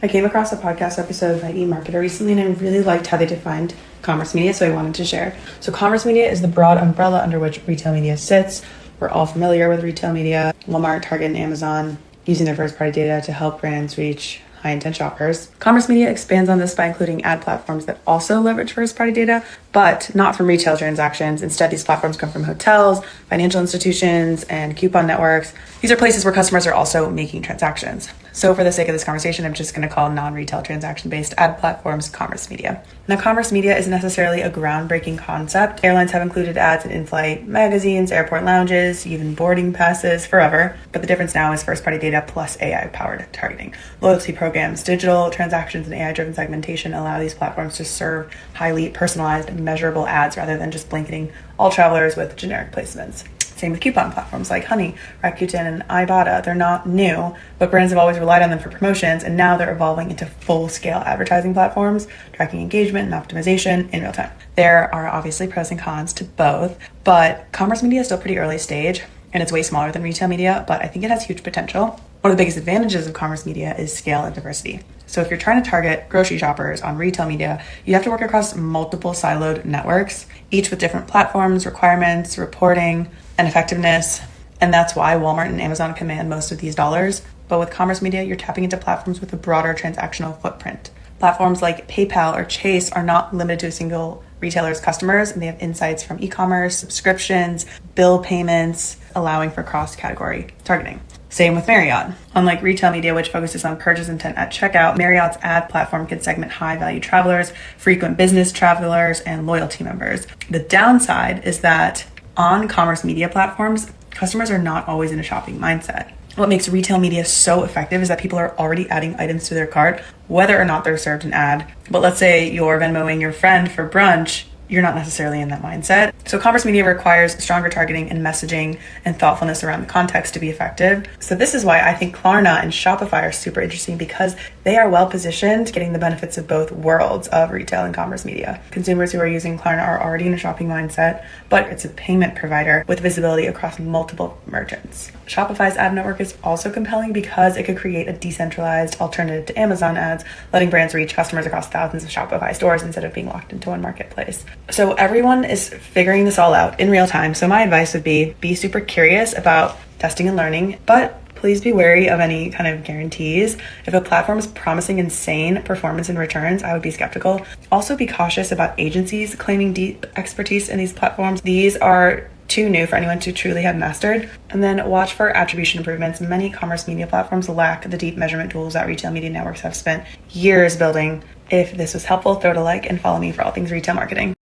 I came across a podcast episode by eMarketer recently, and I really liked how they defined commerce media, so I wanted to share. So commerce media is the broad umbrella under which retail media sits. We're all familiar with retail media. Walmart, Target, and Amazon using their first-party data to help brands reach high-intent shoppers. Commerce media expands on this by including ad platforms that also leverage first-party data, but not from retail transactions. Instead, these platforms come from hotels, financial institutions, and coupon networks. These are places where customers are also making transactions. So for the sake of this conversation, I'm just going to call non-retail transaction-based ad platforms commerce media. Now, commerce media isn't necessarily a groundbreaking concept. Airlines have included ads in in-flight magazines, airport lounges, even boarding passes forever. But the difference now is first-party data plus AI-powered targeting. Loyalty programs, digital transactions, and AI-driven segmentation allow these platforms to serve highly personalized, measurable ads rather than just blanketing all travelers with generic placements. Same with coupon platforms like Honey, Rakuten, and Ibotta. They're not new, but brands have always relied on them for promotions, and now they're evolving into full-scale advertising platforms, tracking engagement and optimization in real time. There are obviously pros and cons to both, but commerce media is still pretty early stage, and it's way smaller than retail media, but I think it has huge potential. One of the biggest advantages of commerce media is scale and diversity. So if you're trying to target grocery shoppers on retail media, you have to work across multiple siloed networks, each with different platforms, requirements, reporting, and effectiveness. And that's why Walmart and Amazon command most of these dollars. But with commerce media, you're tapping into platforms with a broader transactional footprint. Platforms like PayPal or Chase are not limited to a single retailer's customers, and they have insights from e-commerce, subscriptions, bill payments, allowing for cross-category targeting. Same with Marriott. Unlike retail media, which focuses on purchase intent at checkout, Marriott's ad platform can segment high-value travelers, frequent business travelers, and loyalty members. The downside is that on commerce media platforms, customers are not always in a shopping mindset. What makes retail media so effective is that people are already adding items to their cart, whether or not they're served an ad. But let's say you're Venmoing your friend for brunch, you're not necessarily in that mindset. So commerce media requires stronger targeting and messaging and thoughtfulness around the context to be effective. So this is why I think Klarna and Shopify are super interesting, because they are well positioned getting the benefits of both worlds of retail and commerce media. Consumers who are using Klarna are already in a shopping mindset, but it's a payment provider with visibility across multiple merchants. Shopify's ad network is also compelling because it could create a decentralized alternative to Amazon ads, letting brands reach customers across thousands of Shopify stores instead of being locked into one marketplace. So everyone is figuring this all out in real time. So my advice would be super curious about testing and learning, but please be wary of any kind of guarantees. If a platform is promising insane performance and returns, I would be skeptical. Also be cautious about agencies claiming deep expertise in these platforms. These are too new for anyone to truly have mastered. And then watch for attribution improvements. Many commerce media platforms lack the deep measurement tools that retail media networks have spent years building. If this was helpful, throw it a like and follow me for all things retail marketing.